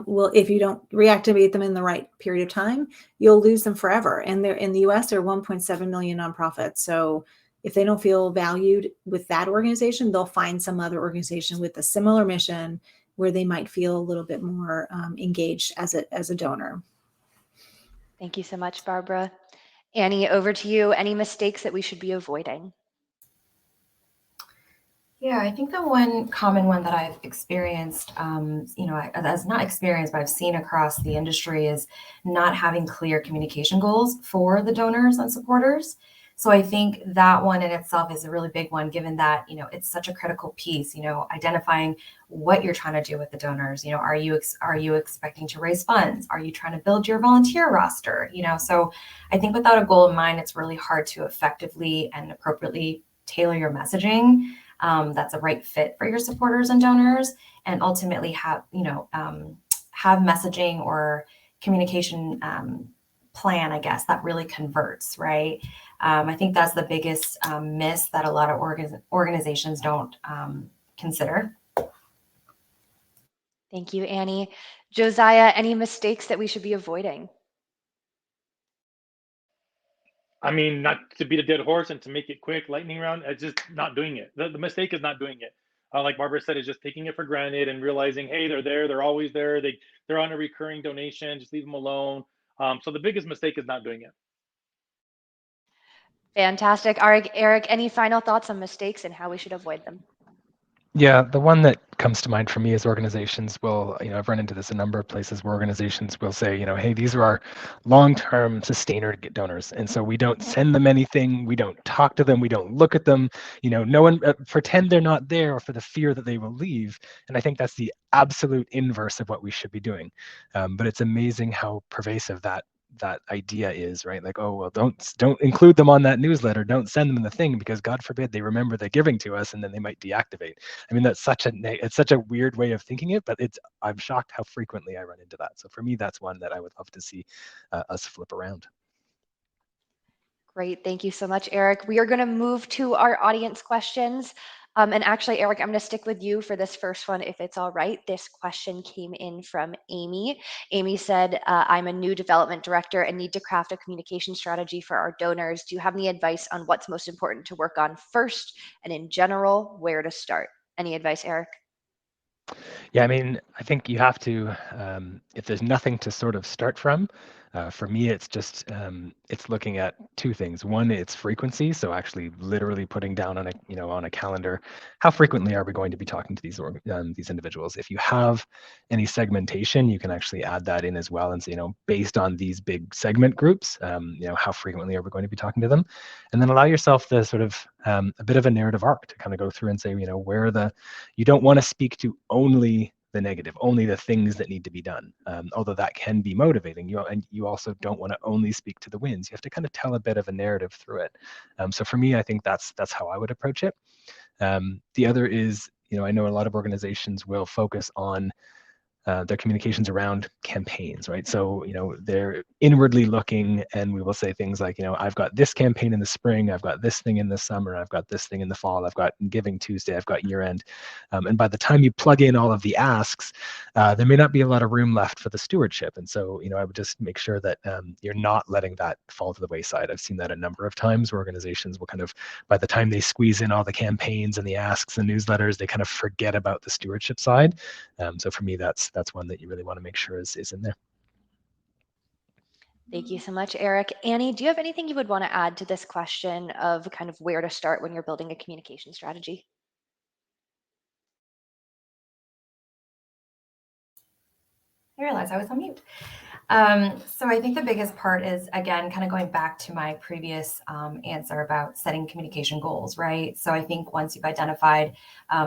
C: well, if you don't reactivate them in the right period of time, you'll lose them forever. And they're in the US, there are 1.7 million nonprofits. So if they don't feel valued with that organization, they'll find some other organization with a similar mission where they might feel a little bit more engaged as a donor.
A: Thank you so much, Barbara. Annie, over to you. Any mistakes that we should be avoiding?
B: Yeah, I think the one common one that I've experienced, as not experienced, but I've seen across the industry, is not having clear communication goals for the donors and supporters. So I think that one in itself is a really big one, given that, it's such a critical piece, identifying what you're trying to do with the donors. Are you expecting to raise funds? Are you trying to build your volunteer roster? So I think without a goal in mind, it's really hard to effectively and appropriately tailor your messaging that's a right fit for your supporters and donors, and ultimately have messaging or communication plan, I guess, that really converts, right? I think that's the biggest miss that a lot of organizations don't consider.
A: Thank you, Annie. Josiah, any mistakes that we should be avoiding?
E: I mean, not to beat a dead horse and to make it quick, lightning round, it's just not doing it. The mistake is not doing it. Like Barbara said, is just taking it for granted and realizing, hey, they're there, they're always there, they're on a recurring donation, just leave them alone. So the biggest mistake is not doing it.
A: Fantastic. Eric, any final thoughts on mistakes and how we should avoid them?
D: Yeah, the one that comes to mind for me is organizations will, I've run into this a number of places where organizations will say, hey, these are our long-term sustainer donors. And so we don't send them anything. We don't talk to them. We don't look at them. No one pretend they're not there, or for the fear that they will leave. And I think that's the absolute inverse of what we should be doing. But it's amazing how pervasive that idea is, right? Like, oh, well, don't include them on that newsletter, don't send them the thing, because God forbid they remember they're giving to us and then they might deactivate. I mean, that's it's such a weird way of thinking it, but I'm shocked how frequently I run into that. So for me, that's one that I would love to see us flip around.
A: Great. Thank you so much, Eric. We are going to move to our audience questions. And actually, Eric, I'm going to stick with you for this first one, if it's all right. This question came in from Amy. Amy said, I'm a new development director and need to craft a communication strategy for our donors. Do you have any advice on what's most important to work on first, and in general, where to start? Any advice, Eric?
D: Yeah, I mean, I think you have to, if there's nothing to sort of start from, for me, it's just, it's looking at two things. One, it's frequency. So actually literally putting down on a calendar, how frequently are we going to be talking to these individuals? If you have any segmentation, you can actually add that in as well and say, based on these big segment groups, how frequently are we going to be talking to them? And then allow yourself the sort of, a bit of a narrative arc to kind of go through and say, where you don't want to speak to only the negative, only the things that need to be done. Although that can be motivating, and you also don't want to only speak to the wins. You have to kind of tell a bit of a narrative through it. So for me, I think that's how I would approach it. The other is, I know a lot of organizations will focus on their communications around campaigns, right? So, they're inwardly looking, and we will say things like, I've got this campaign in the spring, I've got this thing in the summer, I've got this thing in the fall, I've got Giving Tuesday, I've got year end. And by the time you plug in all of the asks, there may not be a lot of room left for the stewardship. And so, I would just make sure that you're not letting that fall to the wayside. I've seen that a number of times where organizations will kind of, by the time they squeeze in all the campaigns and the asks and newsletters, they kind of forget about the stewardship side. So for me, that's one that you really want to make sure is in there.
A: Thank you so much, Eric. Annie, do you have anything you would want to add to this question of kind of where to start when you're building a communication strategy?
B: I realized I was on mute. So I think the biggest part is, again, kind of going back to my previous answer about setting communication goals, right? So I think once you've identified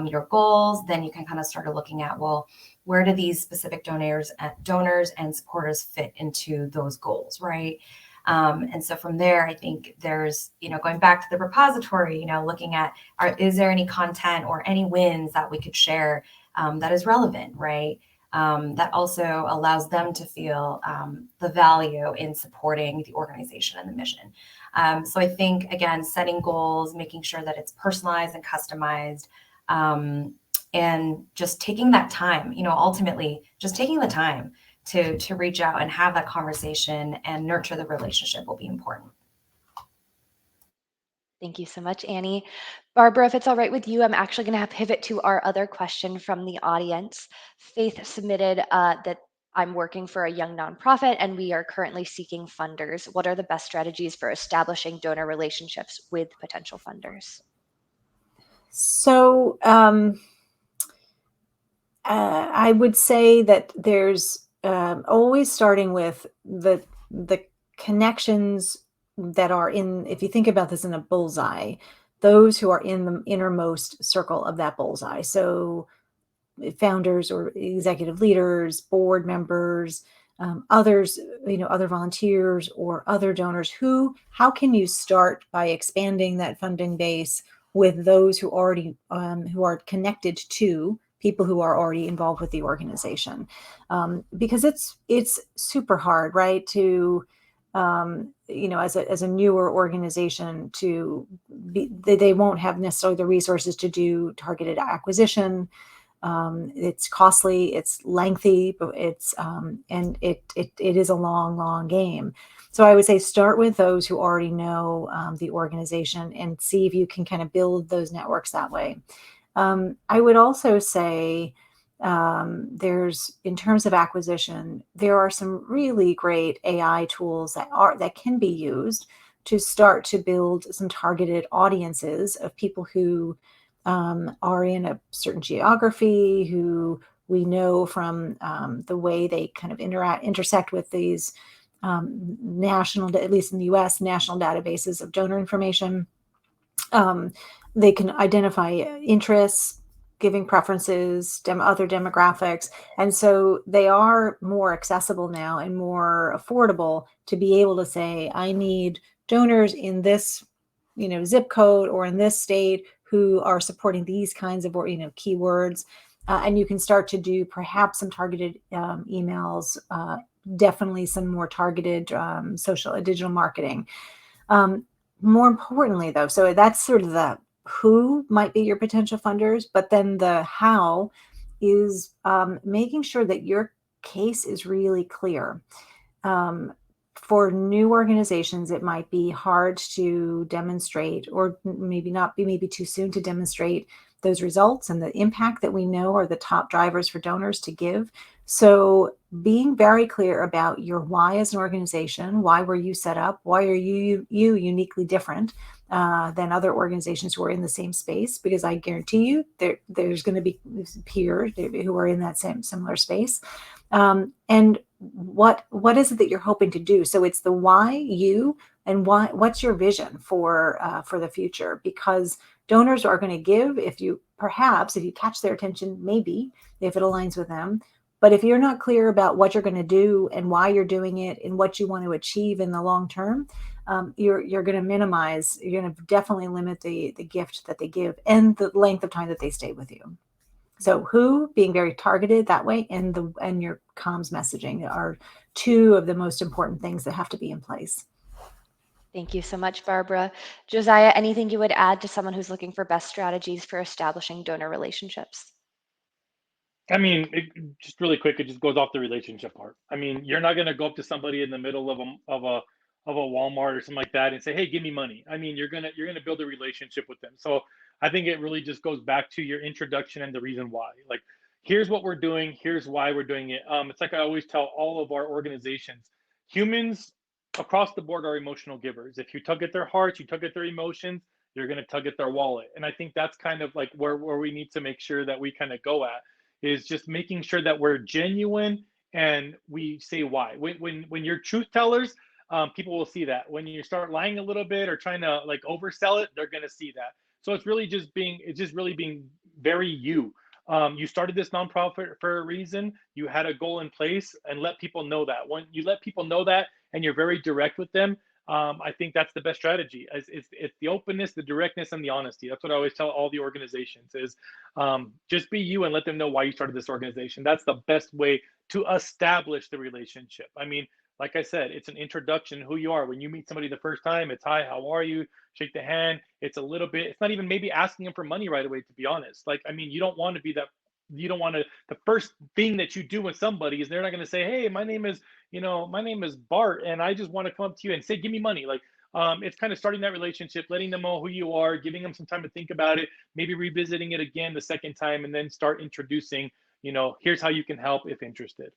B: your goals, then you can kind of start looking at, well, where do these specific donors and supporters fit into those goals, right? And so from there, I think there's, going back to the repository, looking at, is there any content or any wins that we could share that is relevant, right? That also allows them to feel the value in supporting the organization and the mission. So I think, again, setting goals, making sure that it's personalized and customized, and just taking that time, ultimately just taking the time to reach out and have that conversation and nurture the relationship will be important.
A: Thank you so much, Annie. Barbara, if it's all right with you, I'm actually going to pivot to our other question from the audience. Faith submitted that I'm working for a young nonprofit and we are currently seeking funders. What are the best strategies for establishing donor relationships with potential funders?
C: So I would say that there's always starting with the connections that are in, if you think about this in a bullseye, those who are in the innermost circle of that bullseye. So founders or executive leaders, board members, others, other volunteers or other donors. How can you start by expanding that funding base with those who already who are connected to people who are already involved with the organization? Because it's super hard, right? To as a newer organization, to be, they won't have necessarily the resources to do targeted acquisition. It's costly, it's lengthy, but it's and it is a long game. So I would say start with those who already know the organization and see if you can kind of build those networks that way. I would also say there's, in terms of acquisition, there are some really great AI tools that can be used to start to build some targeted audiences of people who are in a certain geography, who we know from the way they kind of intersect with these national, at least in the US, national databases of donor information. They can identify interests, giving preferences, other demographics. And so they are more accessible now and more affordable to be able to say, I need donors in this, zip code or in this state who are supporting these kinds of, keywords. And you can start to do perhaps some targeted emails, definitely some more targeted digital marketing. More importantly, though, so that's sort of the who might be your potential funders, but then the how is making sure that your case is really clear. For new organizations, it might be hard to demonstrate, or maybe too soon to demonstrate those results and the impact that we know are the top drivers for donors to give. So being very clear about your why as an organization, why were you set up? Why are you uniquely different than other organizations who are in the same space? Because I guarantee you there's going to be peers who are in that similar space. And what is it that you're hoping to do? So it's the why you, and what's your vision for the future? Because donors are going to give if you catch their attention, maybe if it aligns with them. But if you're not clear about what you're going to do and why you're doing it and what you want to achieve in the long term, you're going to minimize. You're going to definitely limit the gift that they give and the length of time that they stay with you. So who, being very targeted that way, and your comms messaging are two of the most important things that have to be in place.
A: Thank you so much, Barbara. Josiah, anything you would add to someone who's looking for best strategies for establishing donor relationships?
E: I mean, just really quick, it just goes off the relationship part. I mean, you're not going to go up to somebody in the middle of a Walmart or something like that and say, "Hey, give me money." I mean, you're gonna build a relationship with them. So I think it really just goes back to your introduction and the reason why. Like, here's what we're doing. Here's why we're doing it. It's like I always tell all of our organizations, humans across the board are emotional givers. If you tug at their hearts, you tug at their emotions, you're gonna tug at their wallet. And I think that's kind of like where we need to make sure that we kind of go at, is just making sure that we're genuine and we say why. When you're truth tellers, people will see that. When you start lying a little bit or trying to like oversell it, they're going to see that. So it's just really being very you. You started this nonprofit for a reason. You had a goal in place, and let people know that. When you let people know that, and you're very direct with them, I think that's the best strategy. It's the openness, the directness, and the honesty. That's what I always tell all the organizations is just be you and let them know why you started this organization. That's the best way to establish the relationship. I mean, like I said, it's an introduction, who you are. When you meet somebody the first time, it's hi, how are you? Shake the hand. It's a little bit, it's not even maybe asking them for money right away, to be honest. Like, I mean, you don't want to be that, you don't want to, the first thing that you do with somebody is they're not going to say, hey, my name is Bart, and I just want to come up to you and say, give me money. Like, it's kind of starting that relationship, letting them know who you are, giving them some time to think about it, maybe revisiting it again the second time, and then start introducing, here's how you can help if interested.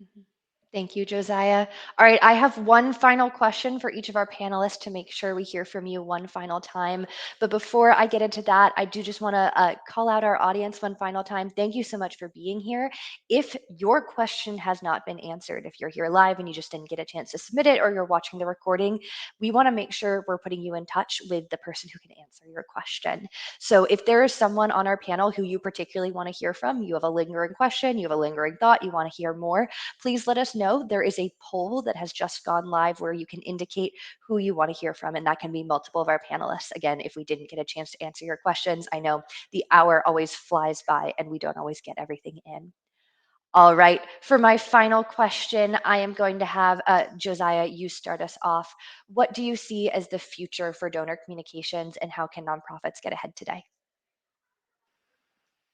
A: Mhm. Thank you, Josiah. All right, I have one final question for each of our panelists to make sure we hear from you one final time. But before I get into that, I do just want to call out our audience one final time. Thank you so much for being here. If your question has not been answered, if you're here live and you just didn't get a chance to submit it, or you're watching the recording, we want to make sure we're putting you in touch with the person who can answer your question. So if there is someone on our panel who you particularly want to hear from, you have a lingering question, you have a lingering thought, you want to hear more, please let us know. There is a poll that has just gone live where you can indicate who you want to hear from, and that can be multiple of our panelists. Again, if we didn't get a chance to answer your questions, I know the hour always flies by and we don't always get everything in. All right, for my final question, I am going to have Josiah, you start us off. What do you see as the future for donor communications, and how can nonprofits get ahead today?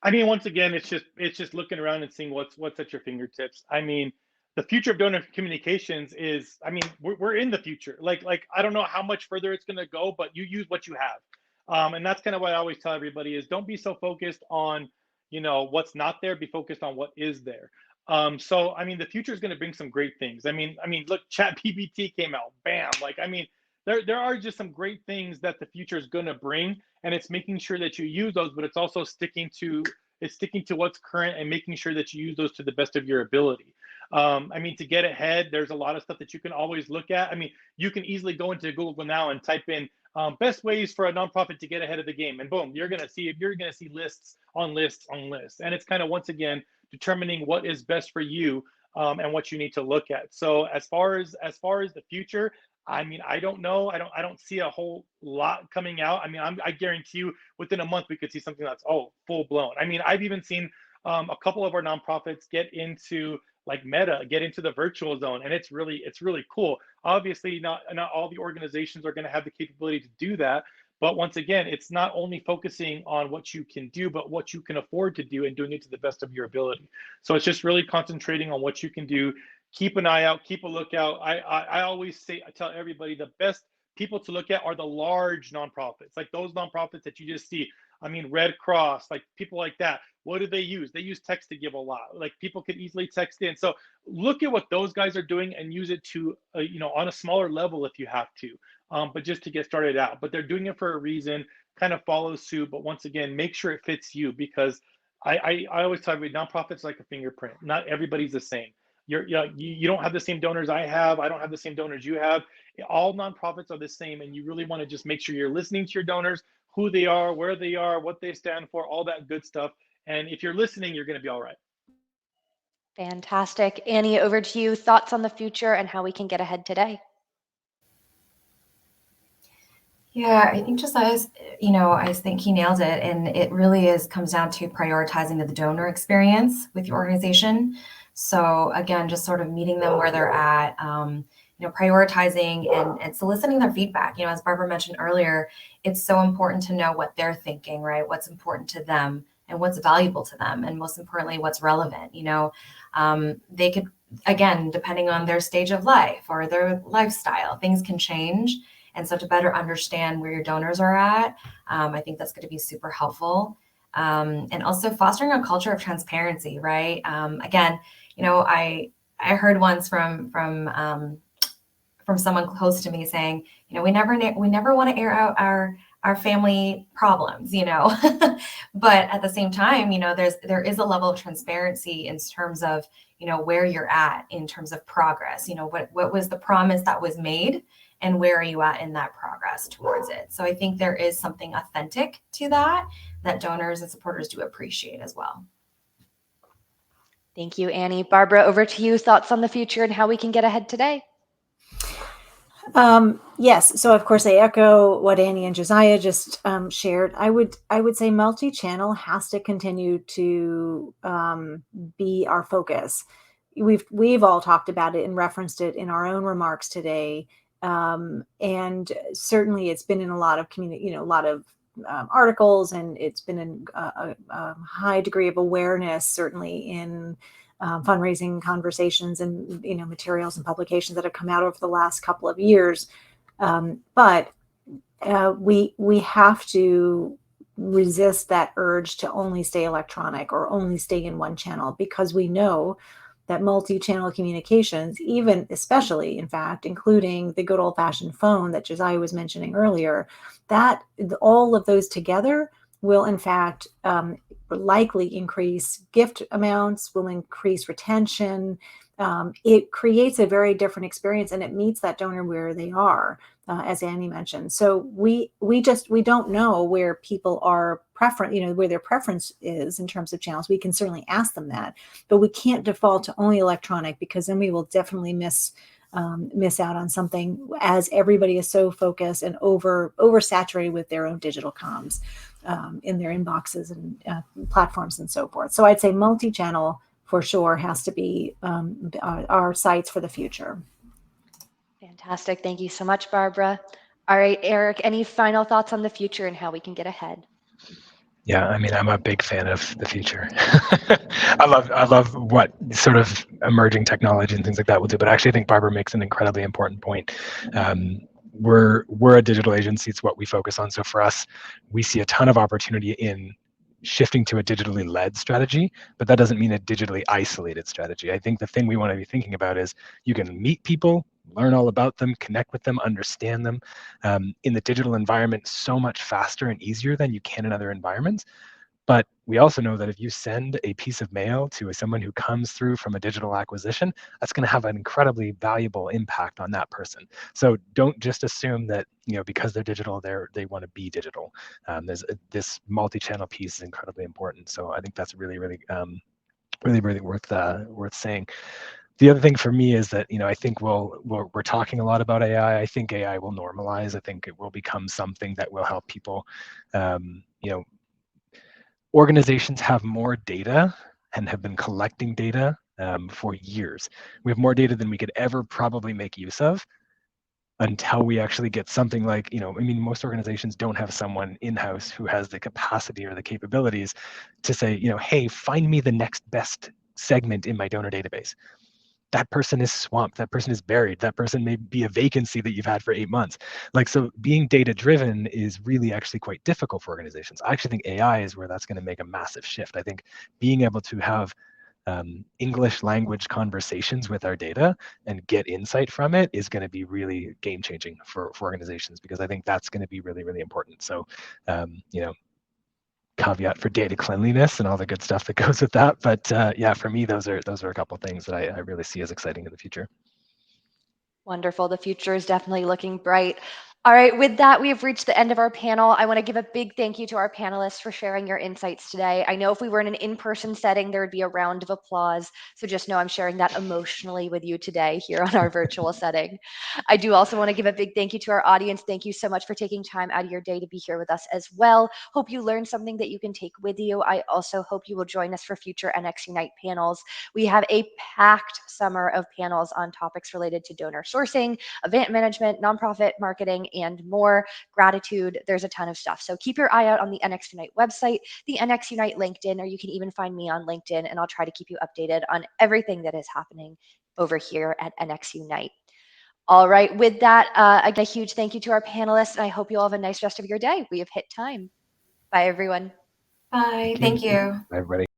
E: I mean, once again, it's just looking around and seeing what's at your fingertips. I mean, the future of donor communications is, I mean, we're in the future. Like I don't know how much further it's going to go, but you use what you have, and that's kind of what I always tell everybody is don't be so focused on what's not there. Be focused on what is there. So I mean, the future is going to bring some great things. I mean, look, Chat PBT came out, bam. Like I mean, there are just some great things that the future is going to bring, and it's making sure that you use those, but it's also sticking to what's current and making sure that you use those to the best of your ability. I mean, to get ahead, there's a lot of stuff that you can always look at. I mean, you can easily go into Google now and type in best ways for a nonprofit to get ahead of the game, and boom, you're gonna see lists on lists on lists, and it's kind of once again determining what is best for you, and what you need to look at. So as far as the future, I mean, I don't know. I don't see a whole lot coming out. I mean, I guarantee you within a month we could see something that's full blown. I mean, I've even seen a couple of our nonprofits get into like Meta, get into the virtual zone, and it's really cool. Obviously, not all the organizations are going to have the capability to do that. But once again, it's not only focusing on what you can do, but what you can afford to do and doing it to the best of your ability. So it's just really concentrating on what you can do. Keep an eye out, keep a lookout. I always say, I tell everybody the best people to look at are the large nonprofits, like those nonprofits that you just see. I mean, Red Cross, like people like that. What do they use? They use text to give a lot. Like people could easily text in. So look at what those guys are doing and use it to, on a smaller level if you have to, but just to get started out. But they're doing it for a reason. Kind of follow suit, but once again, make sure it fits you because I always talk about nonprofits like a fingerprint. Not everybody's the same. You don't have the same donors I have. I don't have the same donors you have. All nonprofits are the same, and you really want to just make sure you're listening to your donors, who they are, where they are, what they stand for, all that good stuff. And if you're listening, you're going to be all right.
A: Fantastic. Annie, over to you. Thoughts on the future and how we can get ahead today?
B: Yeah, I think just as, I think he nailed it. And it really comes down to prioritizing the donor experience with your organization. So again, just sort of meeting them where they're at, prioritizing and soliciting their feedback. As Barbara mentioned earlier, it's so important to know what they're thinking, right? What's important to them and what's valuable to them. And most importantly, what's relevant. They could, again, depending on their stage of life or their lifestyle, things can change. And so to better understand where your donors are at, I think that's going to be super helpful. And also fostering a culture of transparency, right? Again, I heard once from someone close to me saying, we never want to air out our family problems, but at the same time, there is a level of transparency in terms of, where you're at in terms of progress, what was the promise that was made and where are you at in that progress towards it. So I think there is something authentic to that donors and supporters do appreciate as well.
A: Thank you, Annie. Barbara, over to you. Thoughts on the future and how we can get ahead today?
C: Yes. So of course I echo what Annie and Josiah just shared. I would say multi-channel has to continue to be our focus. We've all talked about it and referenced it in our own remarks today. And certainly it's been in a lot of a lot of articles, and it's been in a high degree of awareness, certainly in fundraising conversations and materials and publications that have come out over the last couple of years. But we have to resist that urge to only stay electronic or only stay in one channel, because we know that multi-channel communications, even especially in fact, including the good old-fashioned phone that Josiah was mentioning earlier, that all of those together will in fact likely increase gift amounts, will increase retention. It creates a very different experience, and it meets that donor where they are, as Annie mentioned. So we don't know where people are where their preference is in terms of channels. We can certainly ask them that, but we can't default to only electronic, because then we will definitely miss out on something, as everybody is so focused and oversaturated with their own digital comms in their inboxes and platforms and so forth. So I'd say multi-channel for sure has to be our sites for the future.
A: Fantastic. Thank you so much, Barbara. All right, Eric, any final thoughts on the future and how we can get ahead?
D: Yeah, I mean, I'm a big fan of the future. I love what sort of emerging technology and things like that will do. But actually, I think Barbara makes an incredibly important point. We're a digital agency. It's what we focus on. So for us, we see a ton of opportunity in shifting to a digitally led strategy, but that doesn't mean a digitally isolated strategy. I think the thing we want to be thinking about is you can meet people, learn all about them, connect with them, understand them in the digital environment so much faster and easier than you can in other environments. But we also know that if you send a piece of mail to someone who comes through from a digital acquisition, that's going to have an incredibly valuable impact on that person. So don't just assume that because they're digital, they want to be digital. This multi-channel piece is incredibly important. So I think that's really worth saying. The other thing for me is that I think we're talking a lot about AI. I think AI will normalize. I think it will become something that will help people. Organizations have more data and have been collecting data for years. We have more data than we could ever probably make use of until we actually get something like, most organizations don't have someone in-house who has the capacity or the capabilities to say, hey, find me the next best segment in my donor database. That person is swamped, that person is buried, that person may be a vacancy that you've had for 8 months. So being data driven is really actually quite difficult for organizations. I actually think AI is where that's going to make a massive shift. I think being able to have English language conversations with our data and get insight from it is going to be really game changing for organizations, because I think that's going to be really important. So, caveat for data cleanliness and all the good stuff that goes with that. But yeah, for me, those are a couple of things that I really see as exciting in the future.
A: Wonderful. The future is definitely looking bright. All right, with that, we have reached the end of our panel. I want to give a big thank you to our panelists for sharing your insights today. I know if we were in an in-person setting, there would be a round of applause. So just know I'm sharing that emotionally with you today here on our virtual setting. I do also want to give a big thank you to our audience. Thank you so much for taking time out of your day to be here with us as well. Hope you learned something that you can take with you. I also hope you will join us for future NX Unite panels. We have a packed summer of panels on topics related to donor sourcing, event management, nonprofit marketing, and more. Gratitude. There's a ton of stuff. So keep your eye out on the NX Unite website, the NX Unite LinkedIn, or you can even find me on LinkedIn, and I'll try to keep you updated on everything that is happening over here at NX Unite. All right, with that, again, a huge thank you to our panelists, and I hope you all have a nice rest of your day. We have hit time. Bye, everyone.
B: Bye. Thank you.
D: Bye, everybody.